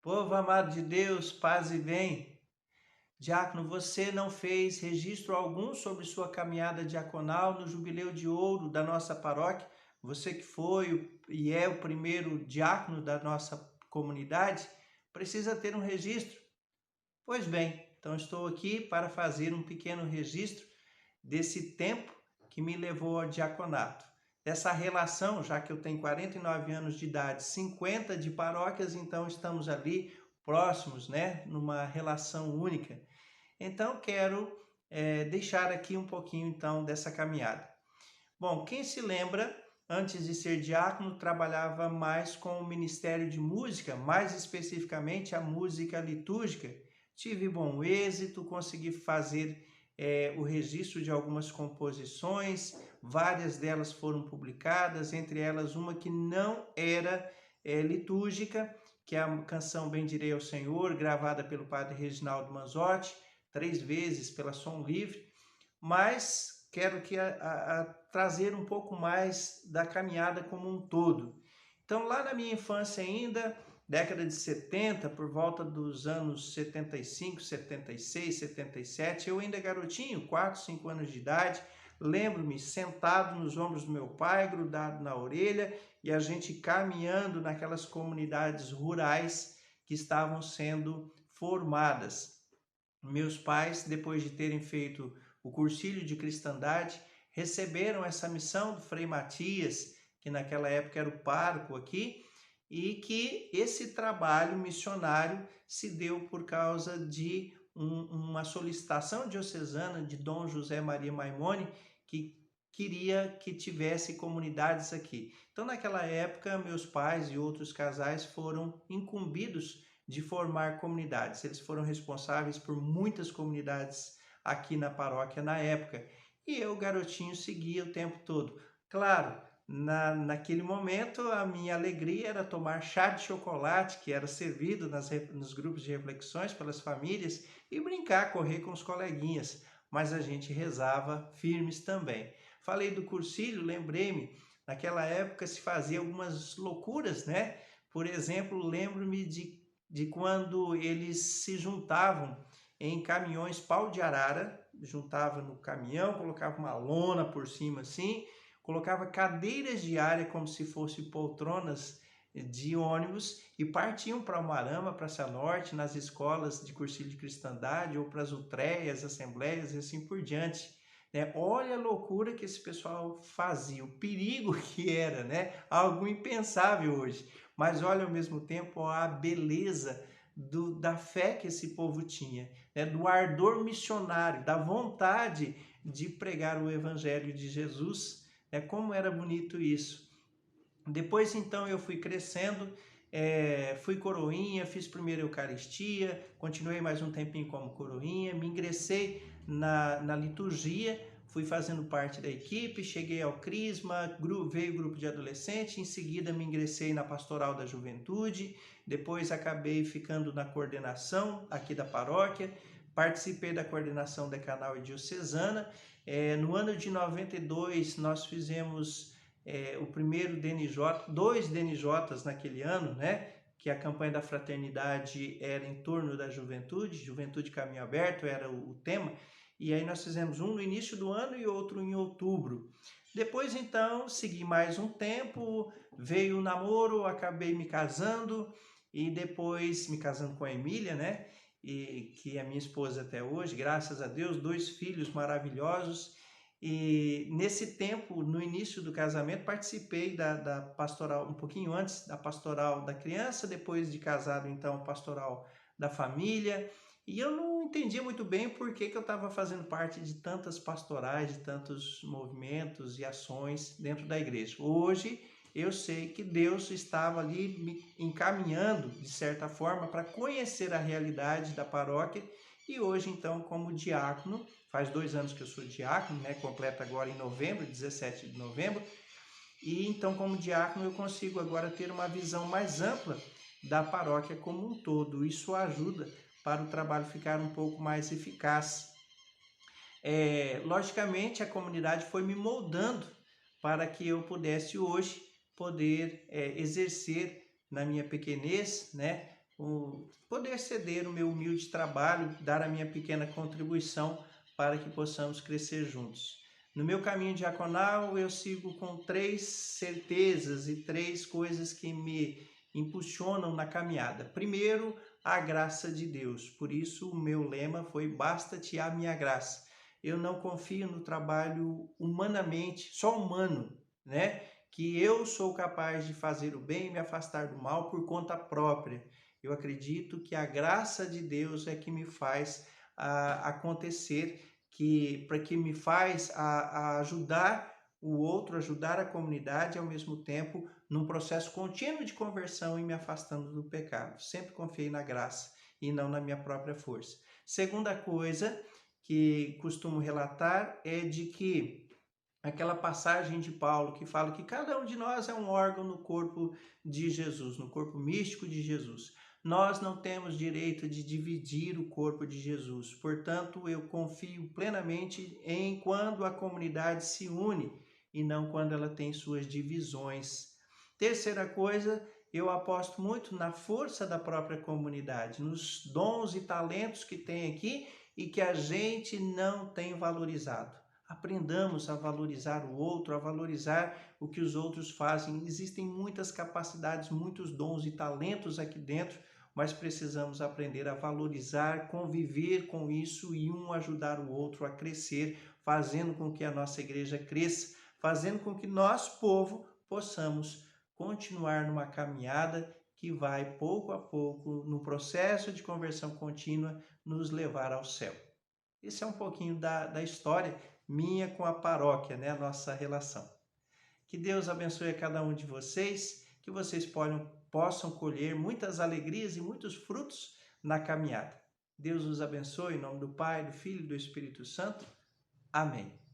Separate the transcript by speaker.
Speaker 1: Povo amado de Deus, paz e bem. Diácono, você não fez registro algum sobre sua caminhada diaconal no Jubileu de Ouro da nossa paróquia? Você que foi e é o primeiro diácono da nossa comunidade, precisa ter um registro. Pois bem, então estou aqui para fazer um pequeno registro desse tempo que me levou ao diaconato. Dessa relação, já que eu tenho 49 anos de idade, 50 de paróquias, então estamos ali próximos, né, numa relação única. Então quero deixar aqui um pouquinho então dessa caminhada. Bom, quem se lembra, antes de ser diácono, trabalhava mais com o Ministério de Música, mais especificamente a música litúrgica. Tive bom êxito, consegui fazer o registro de algumas composições, várias delas foram publicadas, entre elas uma que não era litúrgica, que é a canção Bendirei ao Senhor, gravada pelo padre Reginaldo Manzotti, 3 vezes pela Som Livre, mas quero trazer um pouco mais da caminhada como um todo. Então, lá na minha infância ainda, década de 70, por volta dos anos 75, 76, 77, eu ainda garotinho, 4, 5 anos de idade, lembro-me sentado nos ombros do meu pai, grudado na orelha, e a gente caminhando naquelas comunidades rurais que estavam sendo formadas. Meus pais, depois de terem feito o cursilho de cristandade, receberam essa missão do Frei Matias, que naquela época era o pároco aqui, e que esse trabalho missionário se deu por causa de uma solicitação diocesana de Dom José Maria Maimone, que queria que tivesse comunidades aqui. Então, naquela época, meus pais e outros casais foram incumbidos de formar comunidades. Eles foram responsáveis por muitas comunidades aqui na paróquia na época. E eu, garotinho, seguia o tempo todo. Claro, naquele momento a minha alegria era tomar chá de chocolate, que era servido nos grupos de reflexões pelas famílias, e brincar, correr com os coleguinhas. Mas a gente rezava firmes também. Falei do cursilho, lembrei-me, naquela época se fazia algumas loucuras, né? Por exemplo, lembro-me de quando eles se juntavam em caminhões pau de arara, juntava no caminhão, colocava uma lona por cima assim, colocava cadeiras de área como se fossem poltronas de ônibus e partiam para Umuarama, para Cianorte, nas escolas de cursilho de cristandade ou para as utreias, assembleias e assim por diante. Né? Olha a loucura que esse pessoal fazia, o perigo que era, né? Algo impensável hoje. Mas olha ao mesmo tempo a beleza da fé que esse povo tinha, né? Do ardor missionário, da vontade de pregar o evangelho de Jesus, né? Como era bonito isso. Depois então eu fui crescendo, fui coroinha, fiz primeira Eucaristia, continuei mais um tempinho como coroinha, me ingressei na liturgia, fui fazendo parte da equipe, cheguei ao Crisma, veio o grupo de adolescente, em seguida me ingressei na Pastoral da Juventude, depois acabei ficando na coordenação aqui da paróquia, participei da coordenação decanal e diocesana. No ano de 92 nós fizemos o primeiro DNJ, 2 DNJs naquele ano, né? Que a campanha da fraternidade era em torno da juventude, Juventude Caminho Aberto era o tema, e aí nós fizemos um no início do ano e outro em outubro. Depois, então, segui mais um tempo, veio o namoro, acabei me casando, e depois me casando com a Emília, né? E que é minha esposa até hoje, graças a Deus, 2 filhos maravilhosos. E nesse tempo, no início do casamento, participei da pastoral, um pouquinho antes da pastoral da criança, depois de casado, então, pastoral da família. E eu não entendia muito bem por que eu estava fazendo parte de tantas pastorais, de tantos movimentos e ações dentro da igreja. Hoje, eu sei que Deus estava ali me encaminhando, de certa forma, para conhecer a realidade da paróquia. E hoje, então, como diácono, faz 2 anos que eu sou diácono, né? Completa agora em novembro, 17 de novembro. E então, como diácono, eu consigo agora ter uma visão mais ampla da paróquia como um todo. Isso ajuda para o trabalho ficar um pouco mais eficaz. Logicamente, a comunidade foi me moldando para que eu pudesse hoje poder exercer na minha pequenez, né? poder ceder o meu humilde trabalho, dar a minha pequena contribuição para que possamos crescer juntos. No meu caminho diaconal, eu sigo com 3 certezas e 3 coisas que me impulsionam na caminhada. Primeiro, a graça de Deus. Por isso, o meu lema foi: basta-te a minha graça. Eu não confio no trabalho humanamente, só humano, né? Que eu sou capaz de fazer o bem e me afastar do mal por conta própria. Eu acredito que a graça de Deus é que me faz acontecer, para que me faz a ajudar o outro, ajudar a comunidade, ao mesmo tempo num processo contínuo de conversão e me afastando do pecado. Sempre confiei na graça e não na minha própria força. Segunda coisa que costumo relatar é de que aquela passagem de Paulo que fala que cada um de nós é um órgão no corpo de Jesus, no corpo místico de Jesus. Nós não temos direito de dividir o corpo de Jesus. Portanto, eu confio plenamente em quando a comunidade se une e não quando ela tem suas divisões. Terceira coisa, eu aposto muito na força da própria comunidade, nos dons e talentos que tem aqui e que a gente não tem valorizado. Aprendamos a valorizar o outro, a valorizar o que os outros fazem. Existem muitas capacidades, muitos dons e talentos aqui dentro, mas precisamos aprender a valorizar, conviver com isso e um ajudar o outro a crescer, fazendo com que a nossa igreja cresça, fazendo com que nós, povo, possamos continuar numa caminhada que vai, pouco a pouco, no processo de conversão contínua, nos levar ao céu. Esse é um pouquinho da história minha com a paróquia, né? A nossa relação. Que Deus abençoe a cada um de vocês, que vocês possam colher muitas alegrias e muitos frutos na caminhada. Deus os abençoe em nome do Pai, do Filho e do Espírito Santo. Amém.